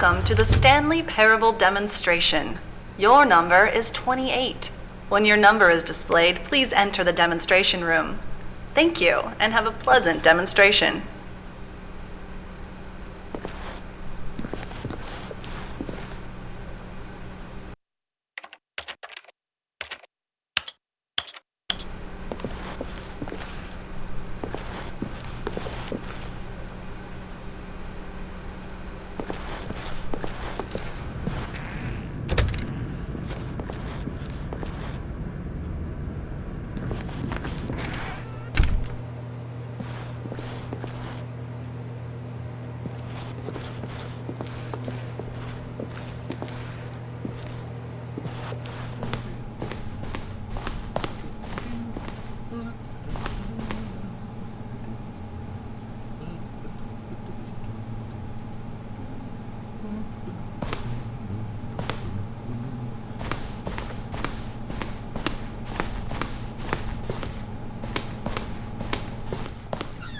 Welcome to the Stanley Parable demonstration. Your number is 28. When your number is displayed, please enter the demonstration room. Thank you, and have a pleasant demonstration.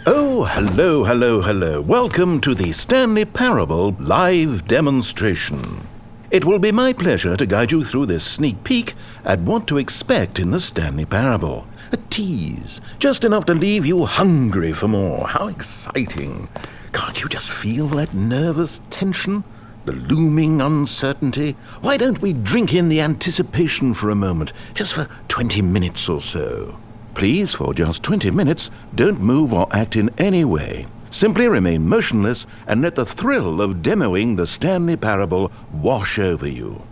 Oh, hello. Welcome to the Stanley Parable live demonstration. It will be my pleasure to guide you through this sneak peek at what to expect in the Stanley Parable. A tease, just enough to leave you hungry for more. How exciting. Can't you just feel that nervous tension? The looming uncertainty? Why don't we drink in the anticipation for a moment, just for 20 minutes or so? Please, for just 20 minutes, don't move or act in any way. Simply remain motionless and let the thrill of demoing the Stanley Parable wash over you.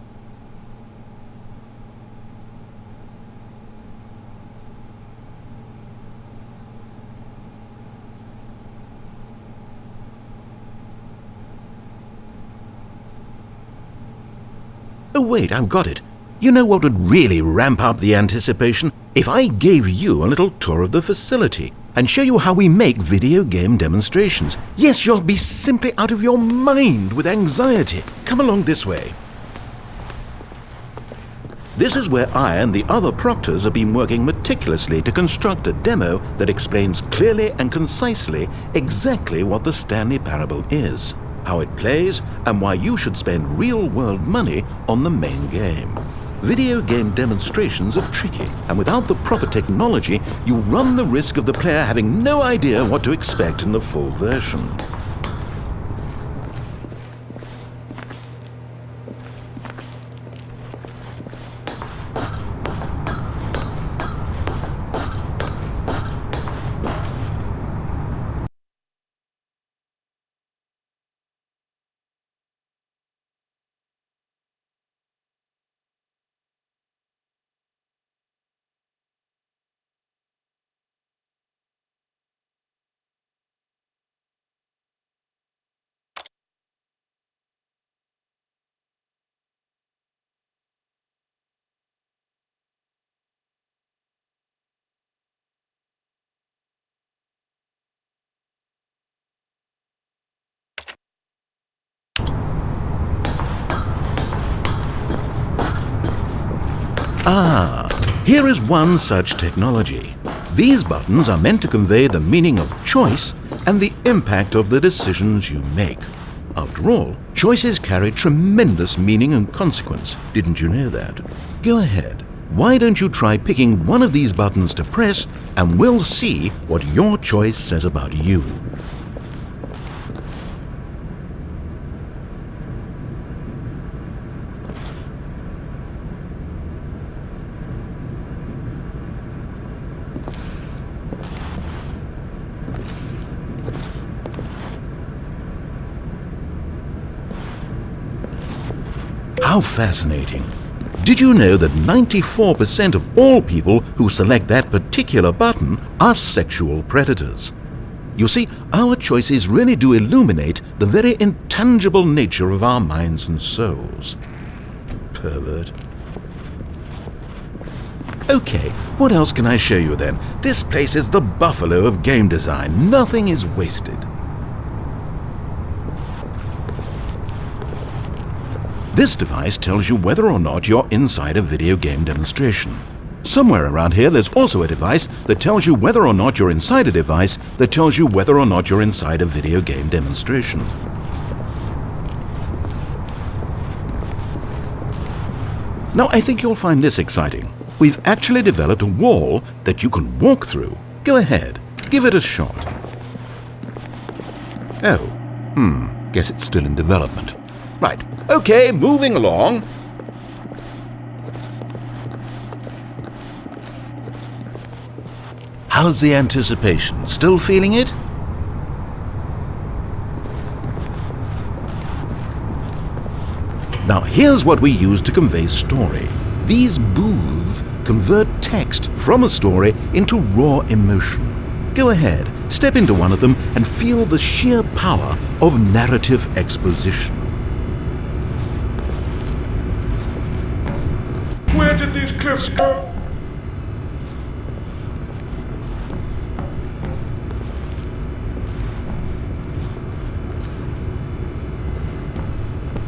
Oh wait, I've got it. You know what would really ramp up the anticipation? If I gave you a little tour of the facility and show you how we make video game demonstrations. Yes, you'll be simply out of your mind with anxiety. Come along this way. This is where I and the other proctors have been working meticulously to construct a demo that explains clearly and concisely exactly what the Stanley Parable is, how it plays, and why you should spend real-world money on the main game. Video game demonstrations are tricky, and without the proper technology, you run the risk of the player having no idea what to expect in the full version. Here is one such technology. These buttons are meant to convey the meaning of choice and the impact of the decisions you make. After all, choices carry tremendous meaning and consequence. Didn't you know that? Go ahead. Why don't you try picking one of these buttons to press, and we'll see what your choice says about you. How fascinating. Did you know that 94% of all people who select that particular button are sexual predators? You see, our choices really do illuminate the very intangible nature of our minds and souls. Pervert. Okay, what else can I show you then? This place is the buffalo of game design. Nothing is wasted. This device tells you whether or not you're inside a video game demonstration. Somewhere around here there's also a device that tells you whether or not you're inside a device that tells you whether or not you're inside a video game demonstration. Now I think you'll find this exciting. We've actually developed a wall that you can walk through. Go ahead, give it a shot. Oh, guess it's still in development. Right, okay, moving along. How's the anticipation? Still feeling it? Now here's what we use to convey story. These booths convert text from a story into raw emotion. Go ahead, step into one of them and feel the sheer power of narrative exposition. Where did these cliffs go?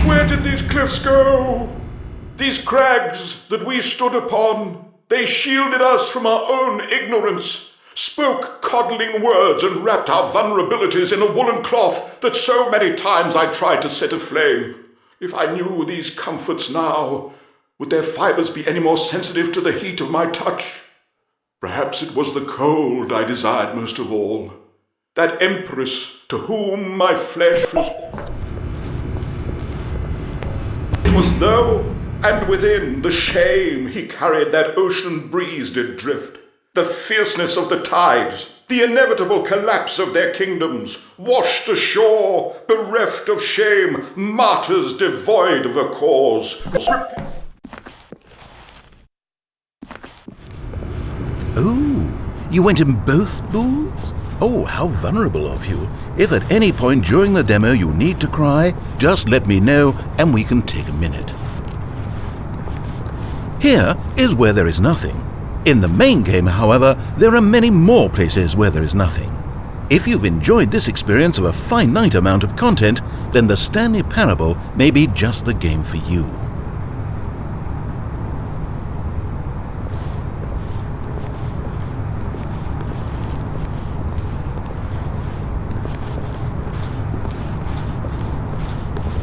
Where did these cliffs go? These crags that we stood upon, they shielded us from our own ignorance, spoke coddling words and wrapped our vulnerabilities in a woolen cloth that so many times I tried to set aflame. If I knew these comforts now, would their fibers be any more sensitive to the heat of my touch? Perhaps it was the cold I desired most of all, that empress to whom my flesh was... It was though, and within the shame he carried that ocean breeze did drift, the fierceness of the tides, the inevitable collapse of their kingdoms, washed ashore, bereft of shame, martyrs devoid of a cause. Oh, you went in both booths? Oh, how vulnerable of you. If at any point during the demo you need to cry, just let me know and we can take a minute. Here is where there is nothing. In the main game, however, there are many more places where there is nothing. If you've enjoyed this experience of a finite amount of content, then the Stanley Parable may be just the game for you.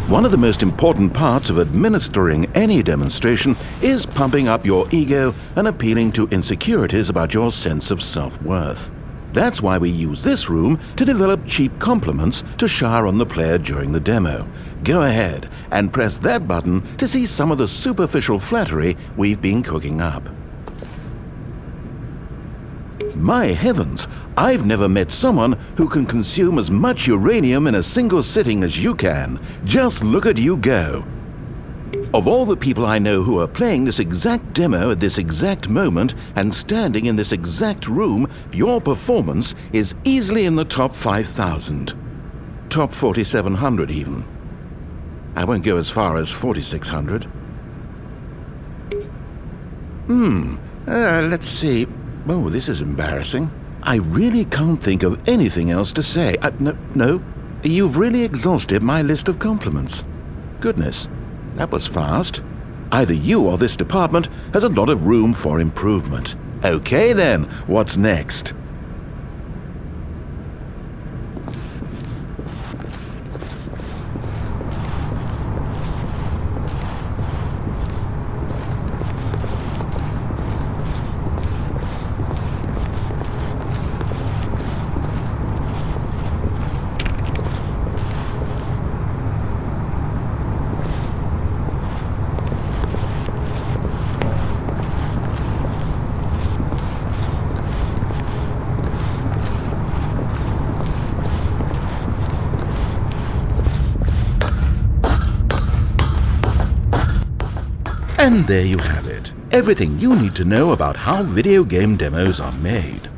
One of the most important parts of administering any demonstration is pumping up your ego and appealing to insecurities about your sense of self-worth. That's why we use this room to develop cheap compliments to shower on the player during the demo. Go ahead and press that button to see some of the superficial flattery we've been cooking up. My heavens, I've never met someone who can consume as much uranium in a single sitting as you can. Just look at you go. Of all the people I know who are playing this exact demo at this exact moment and standing in this exact room, your performance is easily in the top 5,000. Top 4,700 even. I won't go as far as 4,600. Let's see. Oh, this is embarrassing. I really can't think of anything else to say. No, you've really exhausted my list of compliments. Goodness, that was fast. Either you or this department has a lot of room for improvement. Okay then, what's next? And there you have it. Everything you need to know about how video game demos are made.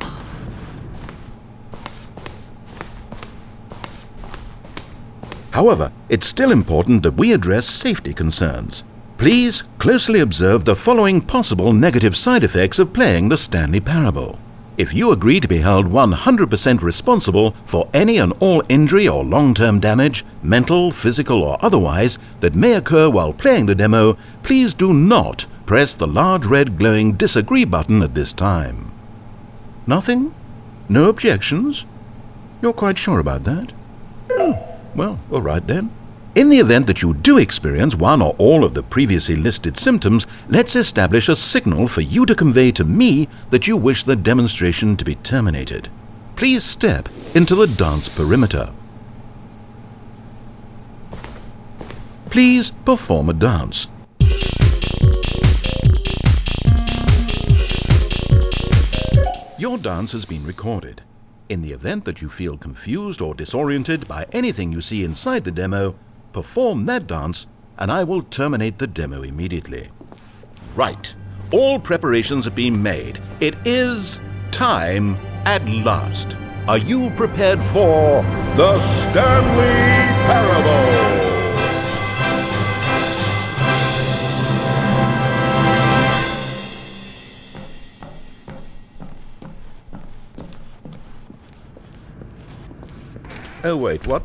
However, it's still important that we address safety concerns. Please closely observe the following possible negative side effects of playing the Stanley Parable. If you agree to be held 100% responsible for any and all injury or long-term damage, mental, physical or otherwise, that may occur while playing the demo, please do not press the large red glowing disagree button at this time. Nothing? No objections? You're quite sure about that? Well, all right then. In the event that you do experience one or all of the previously listed symptoms, let's establish a signal for you to convey to me that you wish the demonstration to be terminated. Please step into the dance perimeter. Please perform a dance. Your dance has been recorded. In the event that you feel confused or disoriented by anything you see inside the demo, perform that dance and I will terminate the demo immediately. Right. All preparations have been made. It is time at last. Are you prepared for the Stanley Parable? Oh wait, what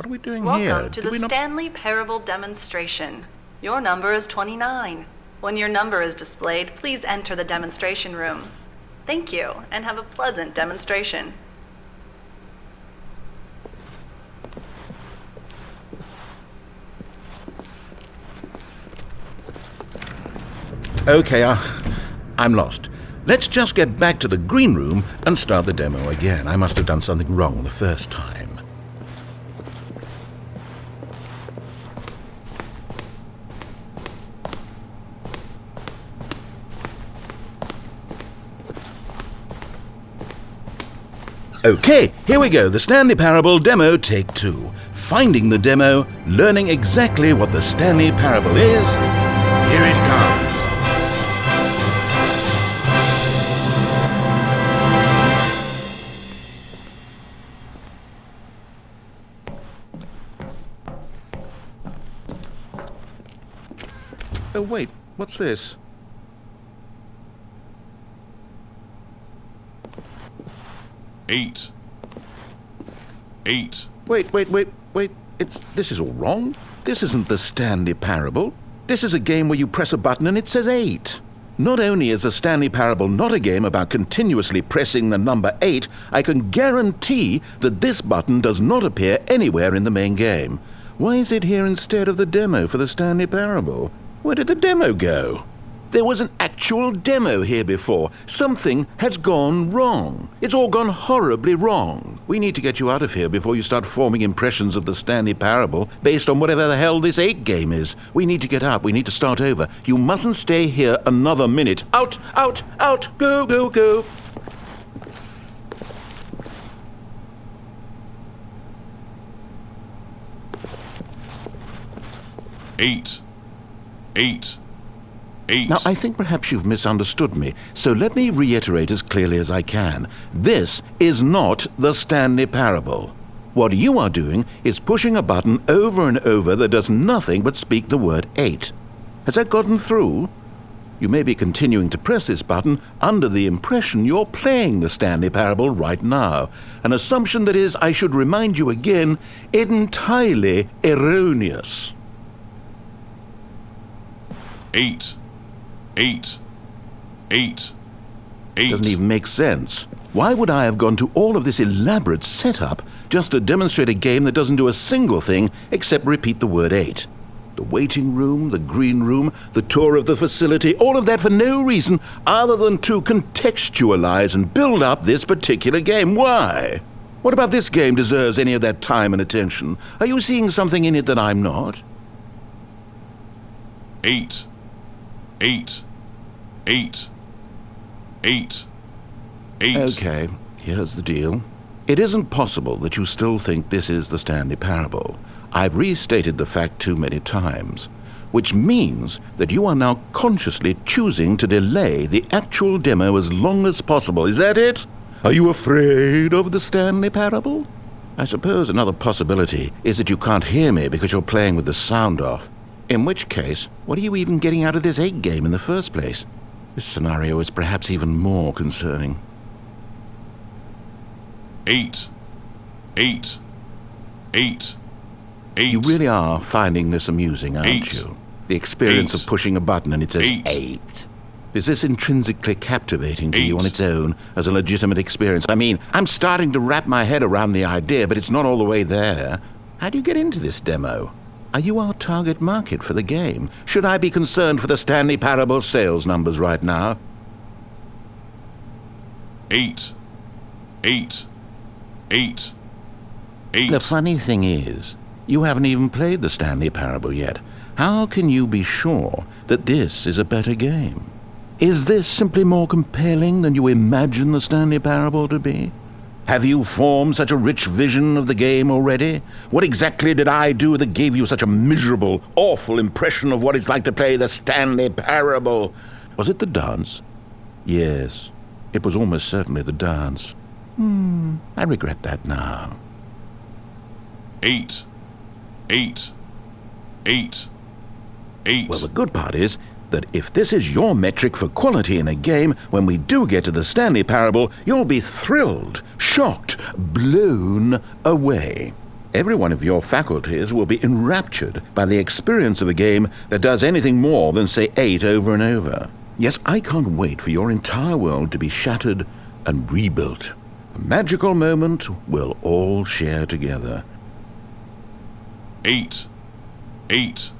are we doing here? Welcome to the Stanley Parable demonstration. Your number is 29. When your number is displayed, please enter the demonstration room. Thank you, and have a pleasant demonstration. Okay, I'm lost. Let's just get back to the green room and start the demo again. I must have done something wrong the first time. Okay, here we go. The Stanley Parable demo, take 2. Finding the demo, learning exactly what the Stanley Parable is. Here it comes. Oh wait, what's this? Eight. Wait. This is all wrong. This isn't the Stanley Parable. This is a game where you press a button and it says 8. Not only is the Stanley Parable not a game about continuously pressing the number 8, I can guarantee that this button does not appear anywhere in the main game. Why is it here instead of the demo for the Stanley Parable? Where did the demo go? There was an actual demo here before. Something has gone wrong. It's all gone horribly wrong. We need to get you out of here before you start forming impressions of the Stanley Parable based on whatever the hell this 8 game is. We need to get up. We need to start over. You mustn't stay here another minute. Out! Go! Eight. Now, I think perhaps you've misunderstood me, so let me reiterate as clearly as I can. This is not the Stanley Parable. What you are doing is pushing a button over and over that does nothing but speak the word 8. Has that gotten through? You may be continuing to press this button under the impression you're playing the Stanley Parable right now, an assumption that is, I should remind you again, entirely erroneous. Eight. Doesn't even make sense. Why would I have gone to all of this elaborate setup just to demonstrate a game that doesn't do a single thing except repeat the word 8? The waiting room, the green room, the tour of the facility, all of that for no reason other than to contextualize and build up this particular game. Why? What about this game deserves any of that time and attention? Are you seeing something in it that I'm not? Eight. Okay, here's the deal. It isn't possible that you still think this is the Stanley Parable. I've restated the fact too many times, which means that you are now consciously choosing to delay the actual demo as long as possible. Is that it? Are you afraid of the Stanley Parable? I suppose another possibility is that you can't hear me because you're playing with the sound off. In which case, what are you even getting out of this 8 game in the first place? This scenario is perhaps even more concerning. Eight. You really are finding this amusing, aren't 8. you? The experience 8. of pushing a button and it says 8. 8. Is this intrinsically captivating to 8. you on its own as a legitimate experience? I mean, I'm starting to wrap my head around the idea, but it's not all the way there. How do you get into this demo? Are you our target market for the game? Should I be concerned for the Stanley Parable sales numbers right now? 8, 8, 8, 8. The funny thing is, you haven't even played the Stanley Parable yet. How can you be sure that this is a better game? Is this simply more compelling than you imagine the Stanley Parable to be? Have you formed such a rich vision of the game already? What exactly did I do that gave you such a miserable, awful impression of what it's like to play the Stanley Parable? Was it the dance? Yes, it was almost certainly the dance. I regret that now. 8, 8, 8, 8. Well, the good part is that if this is your metric for quality in a game, when we do get to the Stanley Parable, you'll be thrilled, shocked, blown away. Every one of your faculties will be enraptured by the experience of a game that does anything more than say 8 over and over. Yes, I can't wait for your entire world to be shattered and rebuilt. A magical moment we'll all share together. 8, 8,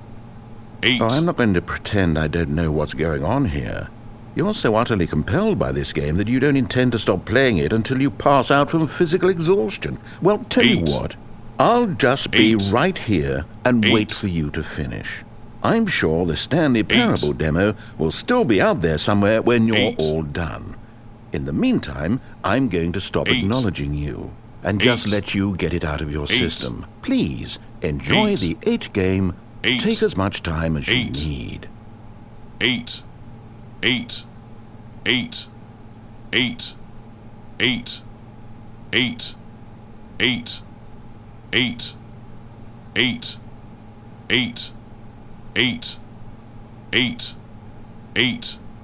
8. Oh, I'm not going to pretend I don't know what's going on here. You're so utterly compelled by this game that you don't intend to stop playing it until you pass out from physical exhaustion. Well, tell you what, I'll just be right here and wait for you to finish. I'm sure the Stanley Parable demo will still be out there somewhere when you're all done. In the meantime, I'm going to stop acknowledging you and just let you get it out of your system. Please, enjoy the 8 game. Take as much time as you need. 8, 8, 8, 8, 8, 8, 8, 8, 8, 8, 8, 8, 8, 8,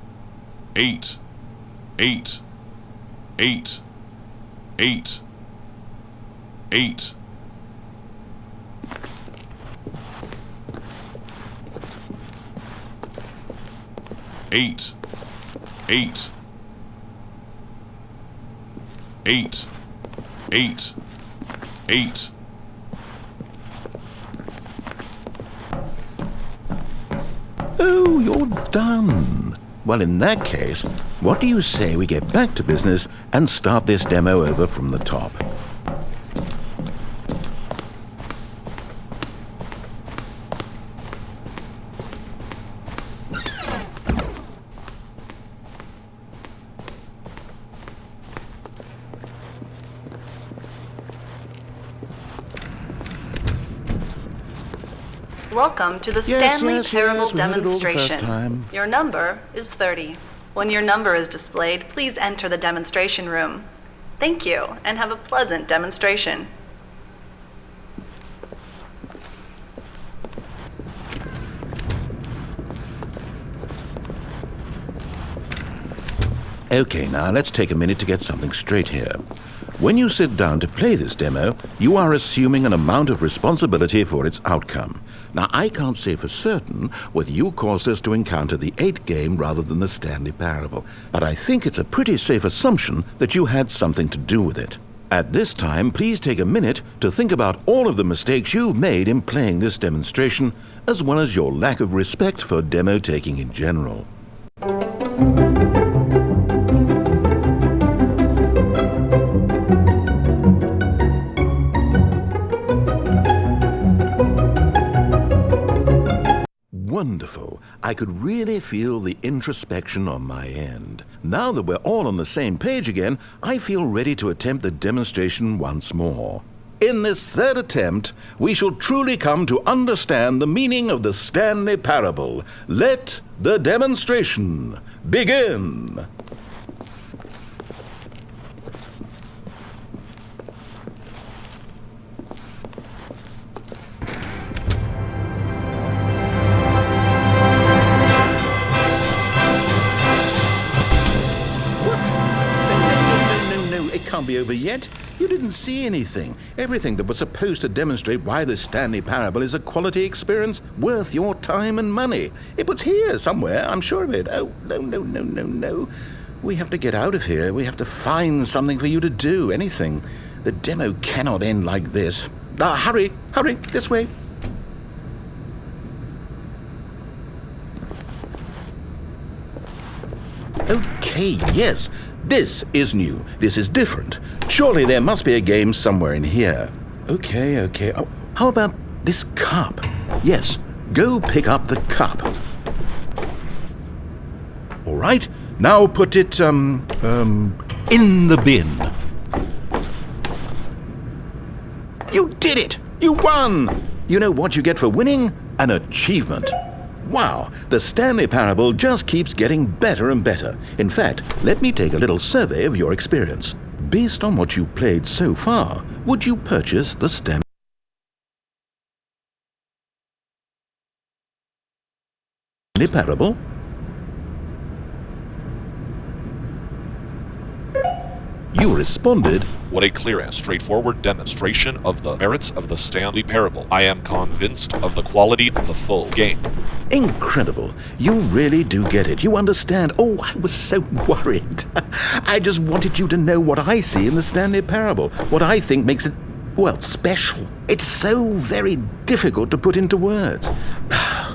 8, 8, 8, 8. Eight, 8, 8, 8, 8. Oh, you're done. Well, in that case, what do you say we get back to business and start this demo over from the top? Welcome to the Stanley Parable we heard it all the first demonstration. time. Your number is 30. When your number is displayed, please enter the demonstration room. Thank you, and have a pleasant demonstration. Okay, now let's take a minute to get something straight here. When you sit down to play this demo, you are assuming an amount of responsibility for its outcome. Now, I can't say for certain whether you caused us to encounter the 8 game rather than the Stanley Parable, but I think it's a pretty safe assumption that you had something to do with it. At this time, please take a minute to think about all of the mistakes you've made in playing this demonstration, as well as your lack of respect for demo taking in general. Wonderful. I could really feel the introspection on my end. Now that we're all on the same page again, I feel ready to attempt the demonstration once more. In this third attempt, we shall truly come to understand the meaning of the Stanley Parable. Let the demonstration begin. Can't be over yet. You didn't see anything. Everything that was supposed to demonstrate why the Stanley Parable is a quality experience worth your time and money. It was here somewhere, I'm sure of it. Oh, no. We have to get out of here. We have to find something for you to do, anything. The demo cannot end like this. Hurry, this way. Okay, yes. This is new. This is different. Surely there must be a game somewhere in here. Okay. Oh, how about this cup? Yes, go pick up the cup. All right, now put it, in the bin. You did it! You won! You know what you get for winning? An achievement. Wow, the Stanley Parable just keeps getting better and better. In fact, let me take a little survey of your experience. Based on what you've played so far, would you purchase the Stanley Parable? You responded, What a clear and straightforward demonstration of the merits of the Stanley Parable. I am convinced of the quality of the full game. incredible. You really do get it. You understand. Oh, I was so worried. I just wanted you to know what I see in the Stanley Parable, what I think makes it, well, special. It's so very difficult to put into words.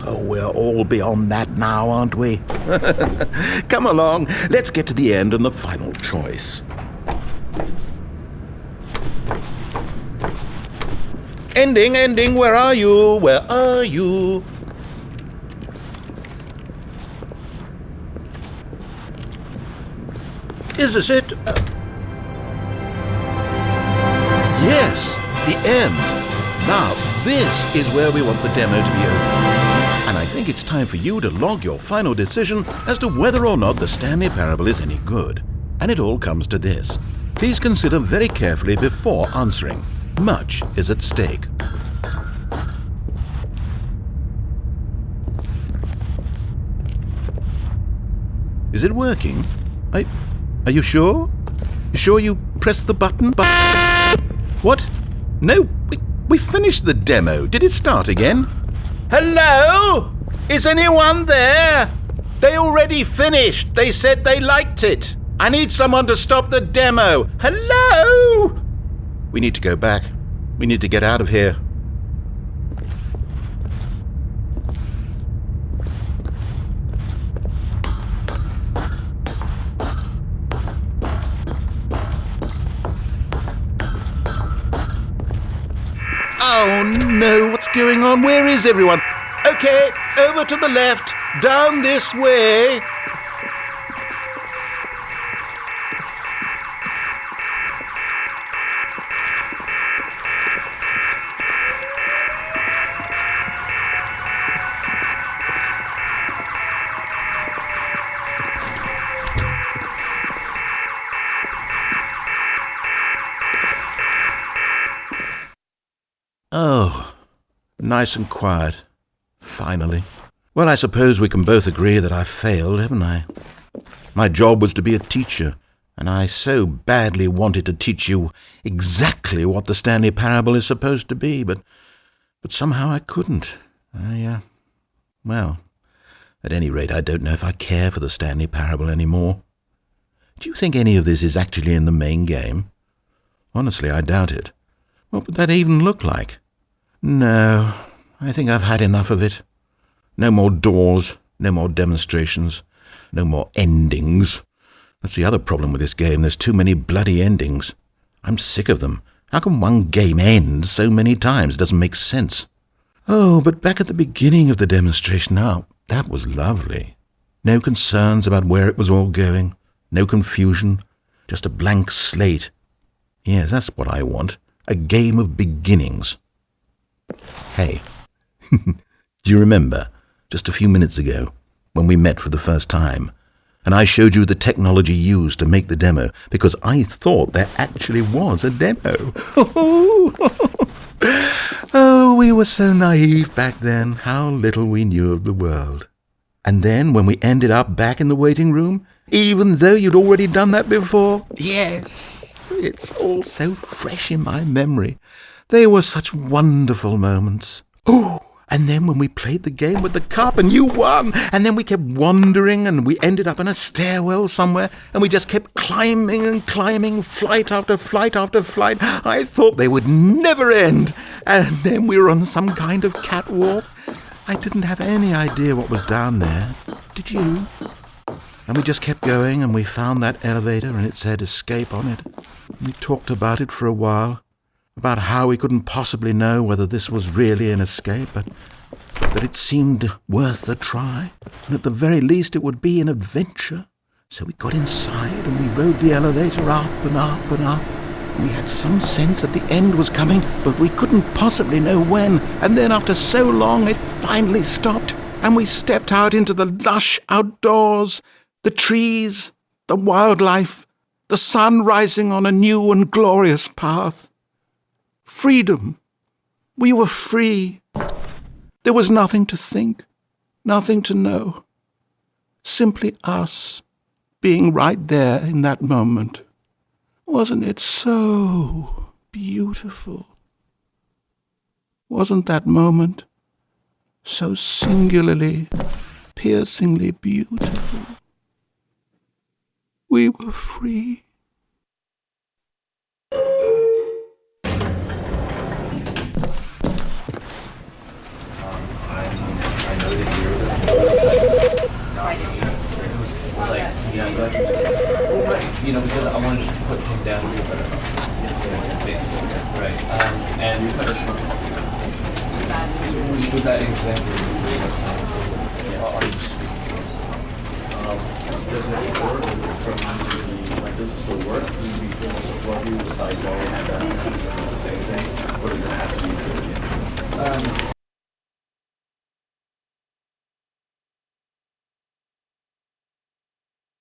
Oh, we're all beyond that now, aren't we? Come along, let's get to the end and the final choice. Ending, where are you? Where are you? Is this it? Yes, the end. Now, this is where we want the demo to be over. And I think it's time for you to log your final decision as to whether or not the Stanley Parable is any good. And it all comes to this. Please consider very carefully before answering. Much is at stake. Is it working? Are you sure? You sure you pressed the button? What? No, we finished the demo. Did it start again? Hello? Is anyone there? They already finished. They said they liked it. I need someone to stop the demo. Hello? We need to go back. We need to get out of here. Oh no, what's going on? Where is everyone? Okay, over to the left, down this way. Oh, nice and quiet. Finally. Well, I suppose we can both agree that I failed, haven't I? My job was to be a teacher, and I so badly wanted to teach you exactly what the Stanley Parable is supposed to be, but somehow I couldn't. Well, at any rate, I don't know if I care for the Stanley Parable anymore. Do you think any of this is actually in the main game? Honestly, I doubt it. What would that even look like? No, I think I've had enough of it. No more doors, no more demonstrations, no more endings. That's the other problem with this game. There's too many bloody endings. I'm sick of them. How can one game end so many times? It doesn't make sense. Oh, but back at the beginning of the demonstration, now, that was lovely. No concerns about where it was all going. No confusion. Just a blank slate. Yes, that's what I want. A game of beginnings. Hey, do you remember, just a few minutes ago, when we met for the first time, and I showed you the technology used to make the demo, because I thought there actually was a demo. Oh, we were so naive back then, how little we knew of the world. And then, when we ended up back in the waiting room, even though you'd already done that before, yes, it's all so fresh in my memory. They were such wonderful moments. Oh, and then when we played the game with the cup and you won, and then we kept wandering and we ended up in a stairwell somewhere and we just kept climbing and climbing, flight after flight after flight. I thought they would never end. And then we were on some kind of catwalk. I didn't have any idea what was down there. Did you? And we just kept going, and we found that elevator, and it said escape on it. We talked about it for a while, about how we couldn't possibly know whether this was really an escape, but that it seemed worth a try, and at the very least it would be an adventure. So we got inside, and we rode the elevator up and up and up. We had some sense that the end was coming, but we couldn't possibly know when. And then after so long, it finally stopped, and we stepped out into the lush outdoors, the trees, the wildlife, the sun rising on a new and glorious path. Freedom. We were free. There was nothing to think, nothing to know. Simply us being right there in that moment. Wasn't it so beautiful? Wasn't that moment so singularly, piercingly beautiful? We were free. I know that you're the this was like, yeah, but because I wanted to put him down here, but basically, right. And we put us with that example, we gave us on the streets. Does it work from does it still work? Would you be able to support you by going and the same thing? Or does it have to be